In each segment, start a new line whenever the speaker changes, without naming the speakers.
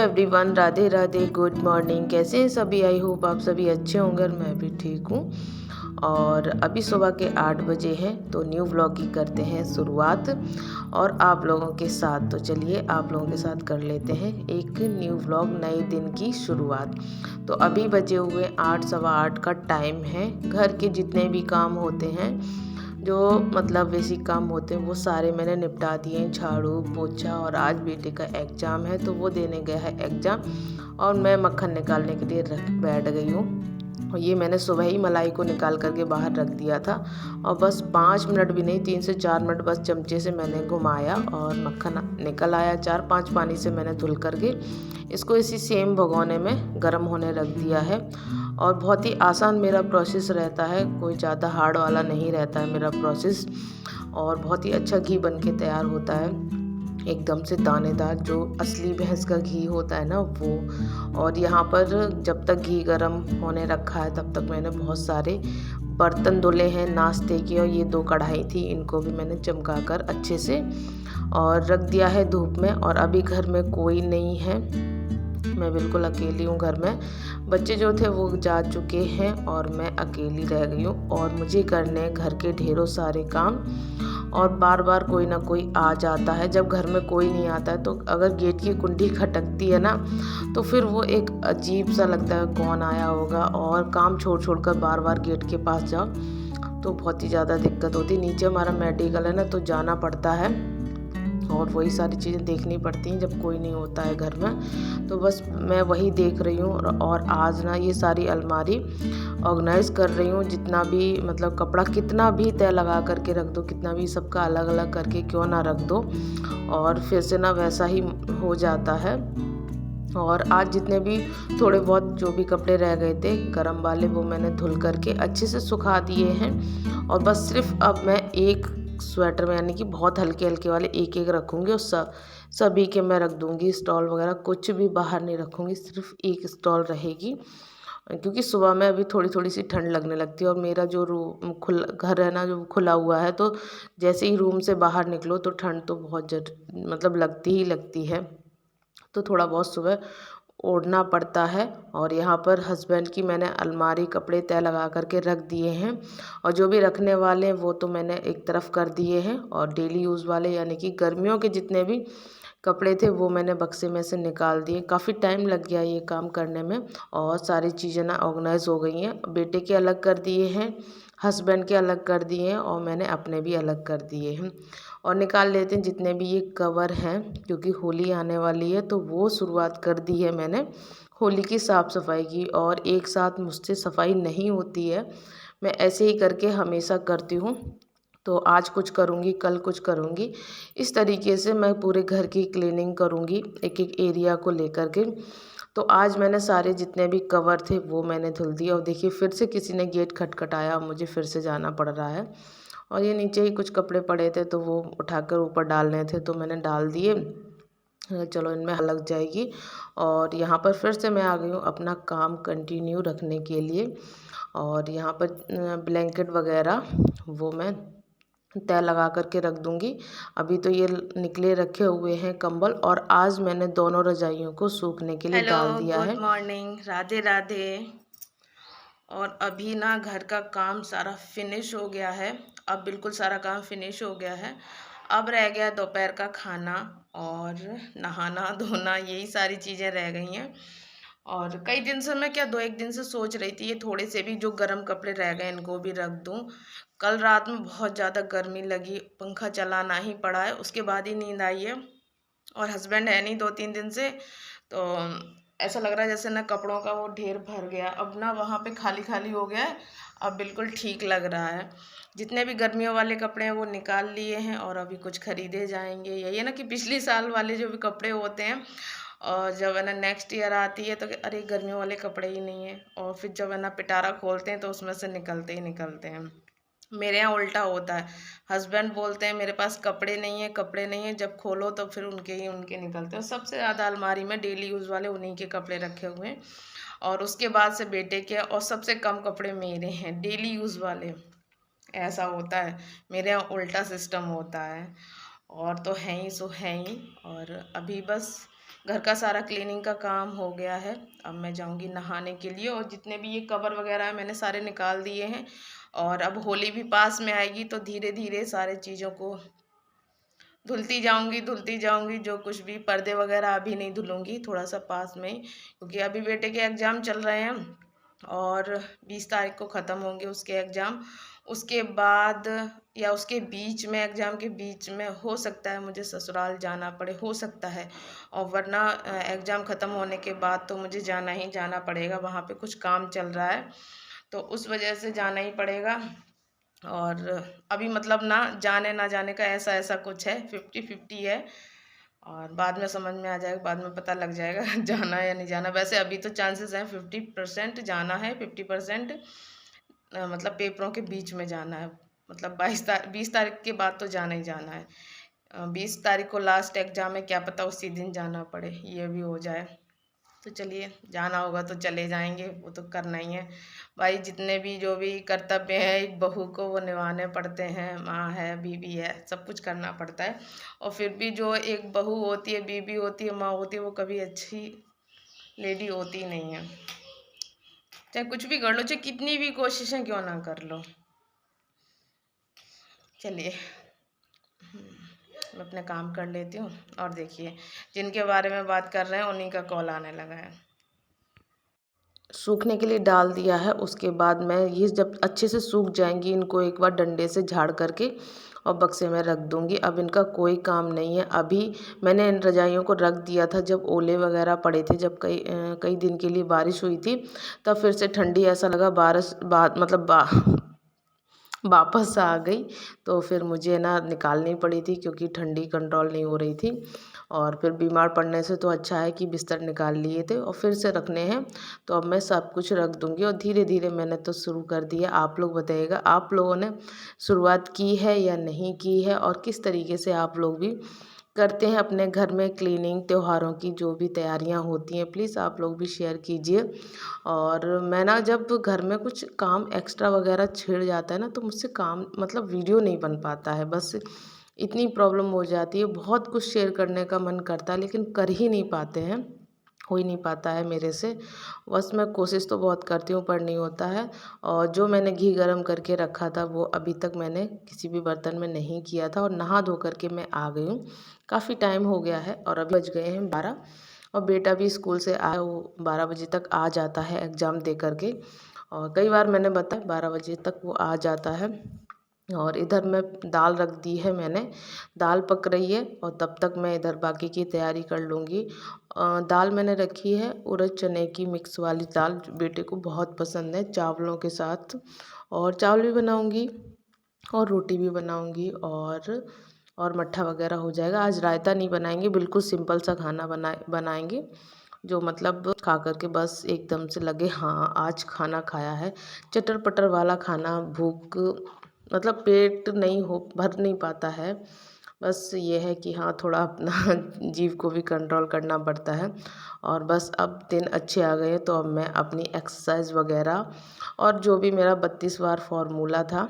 Everyone, Radhe Radhe, good morning. कैसे हैं सभी? आई होप आप सभी अच्छे होंगे और मैं भी ठीक हूँ। और अभी सुबह के 8 बजे हैं, तो न्यू व्लॉग की करते हैं शुरुआत और आप लोगों के साथ। तो चलिए आप लोगों के साथ कर लेते हैं एक न्यू व्लॉग, नए दिन की शुरुआत। तो अभी बजे हुए 8, सवा 8 का टाइम है। घर के जितने भी काम होते हैं, जो मतलब बेसिक काम होते हैं, वो सारे मैंने निपटा दिए हैं। झाड़ू पोछा, और आज बेटे का एग्ज़ाम है तो वो देने गया है एग्ज़ाम, और मैं मक्खन निकालने के लिए बैठ गई हूँ। और ये मैंने सुबह ही मलाई को निकाल करके बाहर रख दिया था, और बस 5 मिनट भी नहीं, 3 से 4 मिनट बस चमचे से मैंने घुमाया और मक्खन निकल आया। 4-5 पानी से मैंने धुल करके इसको इसी सेम भगोने में गर्म होने रख दिया है। और बहुत ही आसान मेरा प्रोसेस रहता है, कोई ज़्यादा हार्ड वाला नहीं रहता है मेरा प्रोसेस। और बहुत ही अच्छा घी बन के तैयार होता है, एकदम से दानेदार, जो असली भैंस का घी होता है ना वो। और यहाँ पर जब तक घी गर्म होने रखा है तब तक मैंने बहुत सारे बर्तन धुले हैं नाश्ते के। और ये 2 कढ़ाई थी, इनको भी मैंने चमका कर अच्छे से और रख दिया है धूप में। और अभी घर में कोई नहीं है, मैं बिल्कुल अकेली हूँ घर में। बच्चे जो थे वो जा चुके हैं और मैं अकेली रह गई हूँ, और मुझे करने घर के ढेरों सारे काम। और बार बार कोई ना कोई आ जाता है। जब घर में कोई नहीं आता है तो अगर गेट की कुंडी खटकती है ना, तो फिर वो एक अजीब सा लगता है, कौन आया होगा। और काम छोड़ छोड़ कर बार बार गेट के पास जाओ तो बहुत ही ज़्यादा दिक्कत होती है। नीचे हमारा मेडिकल है ना, तो जाना पड़ता है और वही सारी चीज़ें देखनी पड़ती हैं जब कोई नहीं होता है घर में। तो बस मैं वही देख रही हूँ। और आज ना ये सारी अलमारी ऑर्गेनाइज़ कर रही हूँ। जितना भी मतलब कपड़ा कितना भी तय लगा करके रख दो, कितना भी सबका अलग अलग करके क्यों ना रख दो, और फिर से ना वैसा ही हो जाता है। और आज जितने भी थोड़े बहुत जो भी कपड़े रह गए थे गर्म वाले, वो मैंने धुल करके अच्छे से सुखा दिए हैं। और बस सिर्फ अब मैं एक स्वेटर में, यानी कि बहुत हल्के हल्के वाले एक एक रखूँगी, और सभी के मैं रख दूँगी। स्टॉल वगैरह कुछ भी बाहर नहीं रखूँगी, सिर्फ एक स्टॉल रहेगी। क्योंकि सुबह में अभी थोड़ी थोड़ी सी ठंड लगने लगती है, और मेरा जो रूम घर है ना, जो खुला हुआ है, तो जैसे ही रूम से बाहर निकलो तो ठंड तो बहुत मतलब लगती ही लगती है। तो थोड़ा बहुत सुबह ओढ़ना पड़ता है। और यहाँ पर हस्बैंड की मैंने अलमारी कपड़े तय लगा करके रख दिए हैं, और जो भी रखने वाले हैं वो तो मैंने एक तरफ कर दिए हैं। और डेली यूज़ वाले, यानी कि गर्मियों के जितने भी कपड़े थे वो मैंने बक्से में से निकाल दिए। काफ़ी टाइम लग गया ये काम करने में, और सारी चीज़ें ना ऑर्गेनाइज़ हो गई हैं। बेटे के अलग कर दिए हैं, हस्बैंड के अलग कर दिए हैं, और मैंने अपने भी अलग कर दिए हैं। और निकाल लेते हैं जितने भी ये कवर हैं, क्योंकि होली आने वाली है तो वो शुरुआत कर दी है मैंने होली की साफ़ सफाई की। और एक साथ मुझसे सफाई नहीं होती है, मैं ऐसे ही करके हमेशा करती हूँ। तो आज कुछ करूँगी, कल कुछ करूँगी, इस तरीके से मैं पूरे घर की क्लीनिंग करूँगी एक एक एरिया को लेकर के। तो आज मैंने सारे जितने भी कवर थे वो मैंने धुल दिए। और देखिए फिर से किसी ने गेट खटखटाया, मुझे फिर से जाना पड़ रहा है। और ये नीचे ही कुछ कपड़े पड़े थे तो वो उठाकर ऊपर डालने थे, तो मैंने डाल दिए। चलो इनमें लग जाएगी। और यहाँ पर फिर से मैं आ गई हूँ अपना काम कंटिन्यू रखने के लिए। और यहाँ पर ब्लैंकेट वगैरह वो मैं तय लगा करके रख दूँगी। अभी तो ये निकले रखे हुए हैं कंबल, और आज मैंने दोनों रजाइयों को सूखने के लिए डाल दिया है।
Good morning, Radhe Radhe. और अभी ना घर का काम सारा फिनिश हो गया है। अब बिल्कुल सारा काम फिनिश हो गया है। अब रह गया दोपहर का खाना और नहाना धोना, यही सारी चीज़ें रह गई हैं। और कई दिन से मैं क्या 2-1 दिन से सोच रही थी ये थोड़े से भी जो गर्म कपड़े रह गए इनको भी रख दूं। कल रात में बहुत ज़्यादा गर्मी लगी, पंखा चलाना ही पड़ा है, उसके बाद ही नींद आई है। और हस्बैंड है नहीं 2-3 दिन से, तो ऐसा लग रहा है जैसे ना कपड़ों का वो ढेर भर गया। अब ना वहाँ पे खाली खाली हो गया है, अब बिल्कुल ठीक लग रहा है। जितने भी गर्मियों वाले कपड़े हैं वो निकाल लिए हैं, और अभी कुछ खरीदे जाएंगे। यही है ना कि पिछले साल वाले जो भी कपड़े होते हैं, और जब है ना नेक्स्ट ईयर आती है तो अरे गर्मियों वाले कपड़े ही नहीं है, और फिर जब है ना पिटारा खोलते हैं तो उसमें से निकलते ही निकलते हैं। मेरे यहाँ उल्टा होता है, हस्बैंड बोलते हैं मेरे पास कपड़े नहीं है, कपड़े नहीं है, जब खोलो तो फिर उनके ही उनके निकलते हैं। सबसे ज़्यादा अलमारी में डेली यूज़ वाले उन्हीं के कपड़े रखे हुए हैं, और उसके बाद से बेटे के, और सबसे कम कपड़े मेरे हैं डेली यूज़ वाले। ऐसा होता है, मेरे यहाँ उल्टा सिस्टम होता है। और तो हैं ही सो हैं ही। और अभी बस घर का सारा क्लीनिंग का काम हो गया है। अब मैं जाऊंगी नहाने के लिए, और जितने भी ये कवर वगैरह है मैंने सारे निकाल दिए हैं। और अब होली भी पास में आएगी तो धीरे धीरे सारे चीज़ों को धुलती जाऊंगी। जो कुछ भी पर्दे वगैरह अभी नहीं धुलूंगी, थोड़ा सा पास में ही, क्योंकि अभी बेटे के एग्ज़ाम चल रहे हैं और 20 तारीख को ख़त्म होंगे उसके एग्ज़ाम। उसके बाद या उसके बीच में, एग्ज़ाम के बीच में हो सकता है मुझे ससुराल जाना पड़े, हो सकता है। और वरना एग्ज़ाम ख़त्म होने के बाद तो मुझे जाना ही जाना पड़ेगा, वहाँ पे कुछ काम चल रहा है तो उस वजह से जाना ही पड़ेगा। और अभी मतलब ना जाने का ऐसा ऐसा कुछ है, 50-50 है। और बाद में समझ में आ जाएगा, बाद में पता लग जाएगा जाना है या नहीं जाना। वैसे अभी तो चांसेस हैं 50% जाना है, 50% मतलब पेपरों के बीच में जाना है। मतलब 20 तारीख के बाद तो जाना ही जाना है। 20 तारीख को लास्ट एग्ज़ाम है, क्या पता उसी दिन जाना पड़े, ये भी हो जाए। तो चलिए, जाना होगा तो चले जाएंगे, वो तो करना ही है भाई। जितने भी जो भी कर्तव्य हैं एक बहू को, वो निभाने पड़ते हैं। माँ है, बीवी है, सब कुछ करना पड़ता है। और फिर भी जो एक बहू होती है, बीवी होती है, माँ होती है, वो कभी अच्छी लेडी होती नहीं है। चाहे कुछ भी कर लो, चाहे कितनी भी कोशिशें क्यों ना कर लो। चलिए, मैं अपने काम कर लेती हूँ। और देखिए, जिनके बारे में बात कर रहे हैं उन्हीं का कॉल आने लगा है।
सूखने के लिए डाल दिया है। उसके बाद मैं ये जब अच्छे से सूख जाएंगी, इनको एक बार डंडे से झाड़ करके और बक्से में रख दूंगी। अब इनका कोई काम नहीं है। अभी मैंने इन रजाइयों को रख दिया था जब ओले वगैरह पड़े थे, जब कई दिन के लिए बारिश हुई थी, तब फिर से ठंडी ऐसा लगा, बारिश बाद मतलब वापस आ गई। तो फिर मुझे ना निकालनी पड़ी थी, क्योंकि ठंडी कंट्रोल नहीं हो रही थी। और फिर बीमार पड़ने से तो अच्छा है कि बिस्तर निकाल लिए थे और फिर से रखने हैं। तो अब मैं सब कुछ रख दूंगी, और धीरे धीरे मैंने तो शुरू कर दिया। आप लोग बताइएगा, आप लोगों ने शुरुआत की है या नहीं की है, और किस तरीके से आप लोग भी करते हैं अपने घर में क्लीनिंग। त्योहारों की जो भी तैयारियां होती हैं, प्लीज़ आप लोग भी शेयर कीजिए। और मैं ना जब घर में कुछ काम एक्स्ट्रा वगैरह छिड़ जाता है ना, तो मुझसे काम मतलब वीडियो नहीं बन पाता है। बस इतनी प्रॉब्लम हो जाती है। बहुत कुछ शेयर करने का मन करता है, लेकिन कर ही नहीं पाते हैं, हो ही नहीं पाता है मेरे से। बस मैं कोशिश तो बहुत करती हूँ, पर नहीं होता है। और जो मैंने घी गरम करके रखा था, वो अभी तक मैंने किसी भी बर्तन में नहीं किया था। और नहा धो करके मैं आ गई हूँ। काफ़ी टाइम हो गया है और अभी बज गए हैं 12। और बेटा भी स्कूल से आया, वो 12 बजे तक आ जाता है एग्ज़ाम दे करके। और कई बार मैंने बताया 12 बजे तक वो आ जाता है। और इधर मैं दाल रख दी है मैंने, दाल पक रही है, और तब तक मैं इधर बाकी की तैयारी कर लूँगी। दाल मैंने रखी है उड़द चने की मिक्स वाली दाल, जो बेटे को बहुत पसंद है, चावलों के साथ। और चावल भी बनाऊँगी और रोटी भी बनाऊँगी, और मट्ठा वगैरह हो जाएगा। आज रायता नहीं बनाएंगे, बिल्कुल सिंपल सा खाना बनाएंगे, जो मतलब खा करके बस एकदम से लगे हाँ आज खाना खाया है। चटर पटर वाला खाना भूख मतलब पेट नहीं हो भर नहीं पाता है। बस ये है कि हाँ, थोड़ा अपना जीभ को भी कंट्रोल करना पड़ता है। और बस अब दिन अच्छे आ गए, तो अब मैं अपनी एक्सरसाइज वगैरह और जो भी मेरा 32 बार फार्मूला था,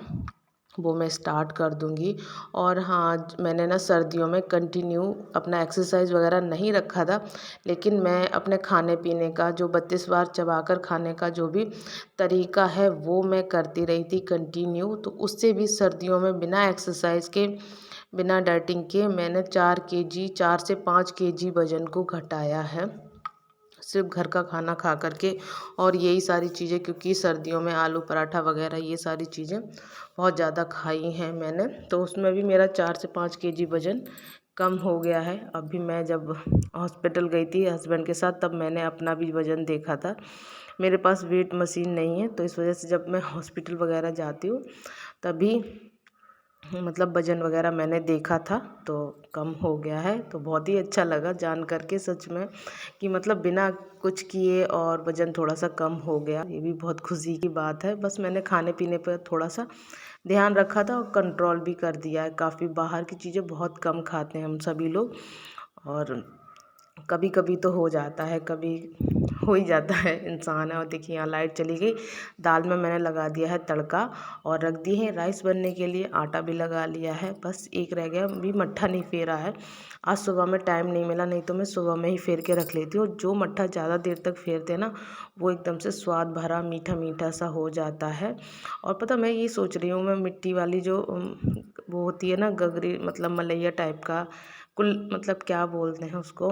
वो मैं स्टार्ट कर दूँगी। और हाँ, मैंने ना सर्दियों में कंटिन्यू अपना एक्सरसाइज वगैरह नहीं रखा था, लेकिन मैं अपने खाने पीने का जो 32 बार चबाकर खाने का जो भी तरीका है, वो मैं करती रही थी कंटिन्यू। तो उससे भी सर्दियों में बिना एक्सरसाइज के, बिना डाइटिंग के, मैंने 4 से 5 केजी वज़न को घटाया है, सिर्फ घर का खाना खा करके। और यही सारी चीज़ें, क्योंकि सर्दियों में आलू पराठा वगैरह ये सारी चीज़ें बहुत ज़्यादा खाई हैं मैंने, तो उसमें भी मेरा 4 से 5 केजी वज़न कम हो गया है। अभी मैं जब हॉस्पिटल गई थी हस्बैंड के साथ, तब मैंने अपना भी वज़न देखा था। मेरे पास वेट मशीन नहीं है, तो इस वजह से जब मैं हॉस्पिटल वगैरह जाती हूँ, तभी मतलब वज़न वगैरह मैंने देखा था, तो कम हो गया है। तो बहुत ही अच्छा लगा जान करके सच में, कि मतलब बिना कुछ किए और वज़न थोड़ा सा कम हो गया, ये भी बहुत खुशी की बात है। बस मैंने खाने पीने पर थोड़ा सा ध्यान रखा था और कंट्रोल भी कर दिया है। काफ़ी बाहर की चीज़ें बहुत कम खाते हैं हम सभी लोग। और कभी कभी तो हो जाता है, कभी हो ही जाता है, इंसान है। और देखिए यहाँ लाइट चली गई। दाल में मैंने लगा दिया है तड़का और रख दी है राइस बनने के लिए। आटा भी लगा लिया है, बस एक रह गया, अभी मट्ठा नहीं फेरा है। आज सुबह में टाइम नहीं मिला, नहीं तो मैं सुबह में ही फेर के रख लेती हूँ। जो मट्ठा ज़्यादा देर तक फेरते हैं ना, वो एकदम से स्वाद भरा मीठा मीठा सा हो जाता है। और पता मैं ये सोच रही हूँ, मैं मिट्टी वाली जो वो होती है ना गगरी, मतलब मलैया टाइप का, कुल मतलब क्या बोलते हैं उसको,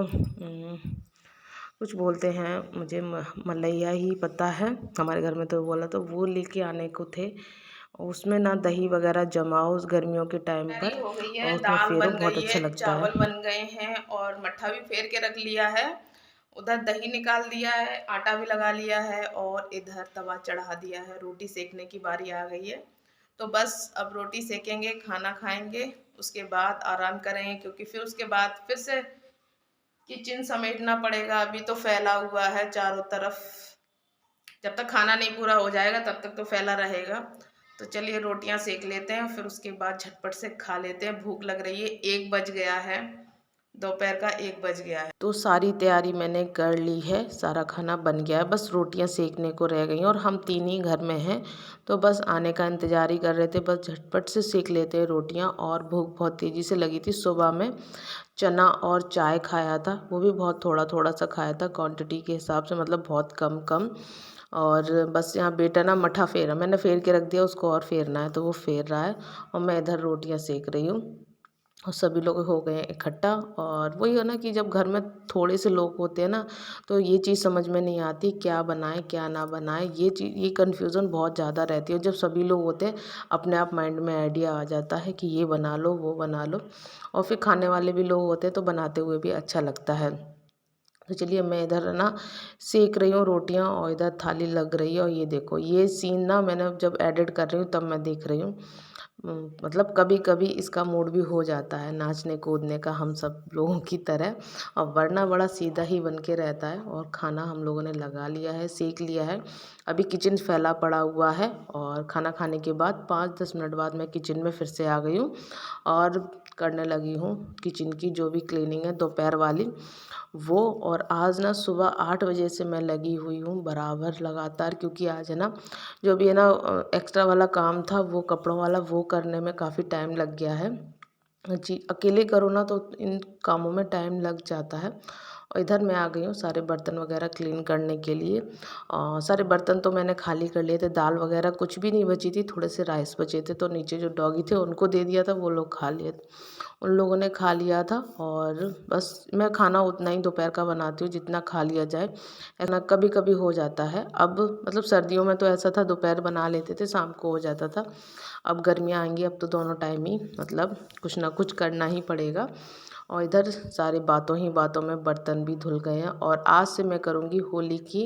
कुछ बोलते हैं, मुझे मलैया ही पता है। हमारे घर में तो बोला, तो वो लेके आने को थे। उसमें ना दही वगैरह जमाओ उस गर्मियों के टाइम
तैयारी
पर,
हो गई है,
और उसमें
दाल
फेरो,
बन
बहुत
गई है,
अच्छा लगता है।
चावल बन गए हैं और मट्ठा भी फेर के रख लिया है। उधर दही निकाल दिया है, आटा भी लगा लिया है और इधर तवा चढ़ा दिया है। रोटी सेकने की बारी आ गई है। तो बस अब रोटी सेकेंगे, खाना खाएंगे, उसके बाद आराम करेंगे, क्योंकि फिर उसके बाद फिर से किचन समेटना पड़ेगा। अभी तो फैला हुआ है चारों तरफ, जब तक खाना नहीं पूरा हो जाएगा तब तक तो फैला रहेगा। तो चलिए रोटियां सेक लेते हैं, फिर उसके बाद झटपट से खा लेते हैं। भूख लग रही है, 1 बज गया है, दोपहर का 1 बज गया है।
तो सारी तैयारी मैंने कर ली है, सारा खाना बन गया है, बस रोटियां सेकने को रह गई। और हम 3 ही घर में हैं, तो बस आने का इंतज़ार ही कर रहे थे। बस झटपट से सेक लेते हैं रोटियां। और भूख बहुत तेज़ी से लगी थी। सुबह में चना और चाय खाया था, वो भी बहुत थोड़ा थोड़ा सा खाया था, क्वांटिटी के हिसाब से, मतलब बहुत कम कम। और बस यहाँ बेटा ना मठा फेरा, मैंने फेर के रख दिया, उसको और फेरना है तो वो फेर रहा है और मैं इधर रोटियां सेक रही हूँ। और सभी लोग हो गए हैं इकट्ठा। और वही है ना कि जब घर में थोड़े से लोग होते हैं ना, तो ये चीज़ समझ में नहीं आती क्या बनाएं क्या ना बनाएं। ये कन्फ्यूज़न बहुत ज़्यादा रहती है। जब सभी लोग होते हैं, अपने आप माइंड में आइडिया आ जाता है कि ये बना लो वो बना लो। और फिर खाने वाले भी लोग होते हैं, तो बनाते हुए भी अच्छा लगता है। तो चलिए मैं इधर ना सेक रही हूँ रोटियां और इधर थाली लग रही है। और ये देखो, ये सीन ना मैंने जब एडिट कर रही हूँ तब मैं देख रही हूँ। मतलब कभी कभी इसका मूड भी हो जाता है नाचने कूदने का, हम सब लोगों की तरह। और वरना बड़ा सीधा ही बन के रहता है। और खाना हम लोगों ने लगा लिया है, सेक लिया है। अभी किचन फैला पड़ा हुआ है। और खाना खाने के बाद 5-10 मिनट बाद मैं किचन में फिर से आ गई हूँ और करने लगी हूँ किचन की जो भी क्लीनिंग है दोपहर वाली वो। और आज ना सुबह 8 बजे से मैं लगी हुई हूँ बराबर लगातार, क्योंकि आज है ना जो भी है ना एक्स्ट्रा वाला काम था, वो कपड़ों वाला, वो करने में काफ़ी टाइम लग गया है जी। अकेले करो ना तो इन कामों में टाइम लग जाता है। और इधर मैं आ गई हूँ सारे बर्तन वगैरह क्लीन करने के लिए। सारे बर्तन तो मैंने खाली कर लिए थे, दाल वगैरह कुछ भी नहीं बची थी, थोड़े से राइस बचे थे, तो नीचे जो डॉगी थे उनको दे दिया था, वो लोग खा लिए, उन लोगों ने खा लिया था। और बस मैं खाना उतना ही दोपहर का बनाती हूँ जितना खा लिया जाए। ऐसा कभी कभी हो जाता है। अब मतलब सर्दियों में तो ऐसा था, दोपहर बना लेते थे, शाम को हो जाता था। अब गर्मियाँ आएंगी, अब तो दोनों टाइम ही मतलब कुछ ना कुछ करना ही पड़ेगा। और इधर सारे बातों ही बातों में बर्तन भी धुल गए हैं। और आज से मैं करूँगी होली की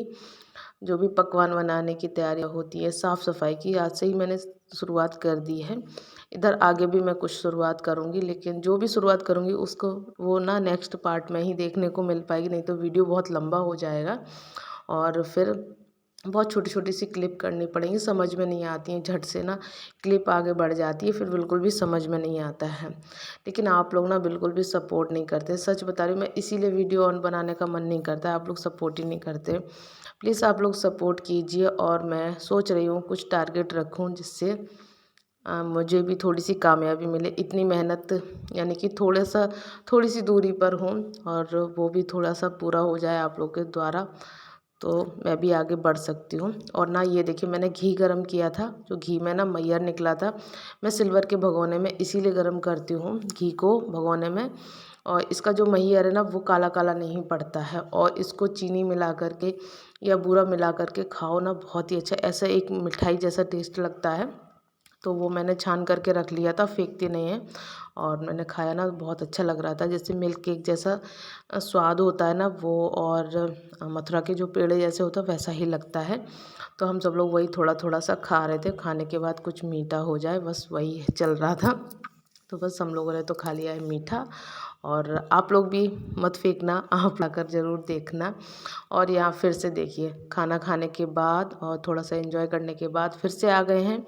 जो भी पकवान बनाने की तैयारियां होती है, साफ़ सफाई की, आज से ही मैंने शुरुआत कर दी है। इधर आगे भी मैं कुछ शुरुआत करूँगी, लेकिन जो भी शुरुआत करूँगी उसको वो ना नेक्स्ट पार्ट में ही देखने को मिल पाएगी, नहीं तो वीडियो बहुत लंबा हो जाएगा। और फिर बहुत छोटी छोटी सी क्लिप करनी पड़ेंगी, समझ में नहीं आती हैं झट से ना, क्लिप आगे बढ़ जाती है, फिर बिल्कुल भी समझ में नहीं आता है। लेकिन आप लोग ना बिल्कुल भी सपोर्ट नहीं करते, सच बता रही हूँ मैं, इसीलिए वीडियो ऑन बनाने का मन नहीं करता है, आप लोग सपोर्ट ही नहीं करते। प्लीज़ आप लोग सपोर्ट कीजिए। और मैं सोच रही हूँ कुछ टारगेट रखूँ जिससे मुझे भी थोड़ी सी कामयाबी मिले। इतनी मेहनत यानी कि थोड़ी सी दूरी पर हूँ, और वो भी थोड़ा सा पूरा हो जाए आप लोग के द्वारा, तो मैं भी आगे बढ़ सकती हूँ। और ना ये देखिए, मैंने घी गरम किया था, जो घी में ना मैयर निकला था, मैं सिल्वर के भगोने में इसीलिए गरम करती हूँ घी को भगोने में। और इसका जो मैयर है ना वो काला काला नहीं पड़ता है। और इसको चीनी मिला करके या बूरा मिला करके खाओ ना, बहुत ही अच्छा, ऐसा एक मिठाई जैसा टेस्ट लगता है। तो वो मैंने छान करके रख लिया था, फेंकती नहीं है। और मैंने खाया ना, बहुत अच्छा लग रहा था, जैसे मिल्क केक जैसा स्वाद होता है ना वो, और मथुरा के जो पेड़े जैसे होता है वैसा ही लगता है। तो हम सब लोग वही थोड़ा थोड़ा सा खा रहे थे, खाने के बाद कुछ मीठा हो जाए, बस वही चल रहा था। तो बस हम लोगों ने तो खा लिया है मीठा। और आप लोग भी मत फेंकना, आप लाकर ज़रूर देखना। और यहाँ फिर से देखिए, खाना खाने के बाद और थोड़ा सा एंजॉय करने के बाद फिर से आ गए हैं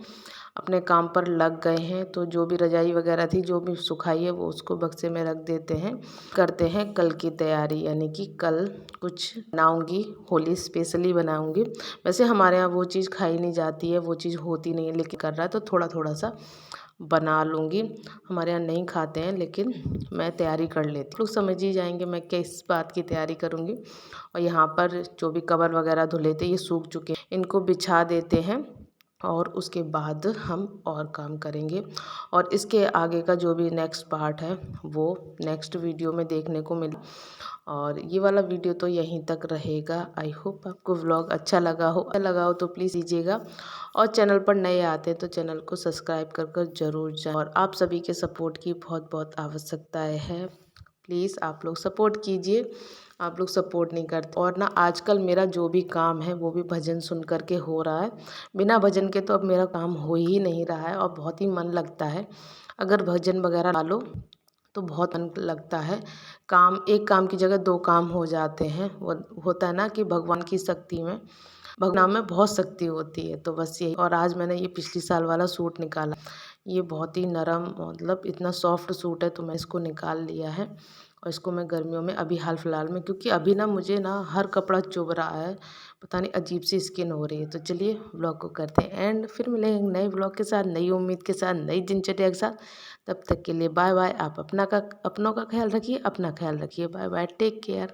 अपने काम पर लग गए हैं। तो जो भी रजाई वगैरह थी, जो भी सुखाई है, वो उसको बक्से में रख देते हैं। करते हैं कल की तैयारी, यानी कि कल कुछ बनाऊंगी, होली स्पेशली बनाऊंगी। वैसे हमारे यहाँ वो चीज़ खाई नहीं जाती है, वो चीज़ होती नहीं है, लेकिन कर रहा है तो थोड़ा थोड़ा सा बना लूँगी। हमारे यहाँ नहीं खाते हैं, लेकिन मैं तैयारी कर लेती हूँ। लोग समझ ही जाएंगे मैं किस बात की तैयारी करूँगी। और यहाँ पर जो भी कवर वगैरह धुले थे, ये सूख चुके हैं, इनको बिछा देते हैं और उसके बाद हम और काम करेंगे। और इसके आगे का जो भी नेक्स्ट पार्ट है, वो नेक्स्ट वीडियो में देखने को मिले। और ये वाला वीडियो तो यहीं तक रहेगा। आई होप आपको व्लॉग अच्छा लगा हो तो प्लीज़ कीजिएगा। और चैनल पर नए आते हैं तो चैनल को सब्सक्राइब कर ज़रूर जाएं। और आप सभी के सपोर्ट की बहुत बहुत आवश्यकताएं है। प्लीज़ आप लोग सपोर्ट कीजिए, आप लोग सपोर्ट नहीं करते। और ना आजकल मेरा जो भी काम है वो भी भजन सुन कर के हो रहा है। बिना भजन के तो अब मेरा काम हो ही नहीं रहा है और बहुत ही मन लगता है। अगर भजन वगैरह डालो तो बहुत मन लगता है। एक काम की जगह दो काम हो जाते हैं। वो होता है ना कि भगवान की शक्ति में, भगवान में बहुत शक्ति होती है। तो बस यही। और आज मैंने ये पिछली साल वाला सूट निकाला, ये बहुत ही नरम, मतलब इतना सॉफ्ट सूट है, तो मैं इसको निकाल लिया है। और इसको मैं गर्मियों में अभी हाल फिलहाल में, क्योंकि अभी ना मुझे ना हर कपड़ा चुभ रहा है, पता नहीं अजीब सी स्किन हो रही है। तो चलिए व्लॉग को करते हैं एंड, फिर मिलेंगे नए व्लॉग के साथ, नई उम्मीद के साथ, नई दिनचर्या के साथ। तब तक के लिए बाय बाय। आप अपनों का ख्याल रखिए, अपना ख्याल रखिए। Bye bye, take care.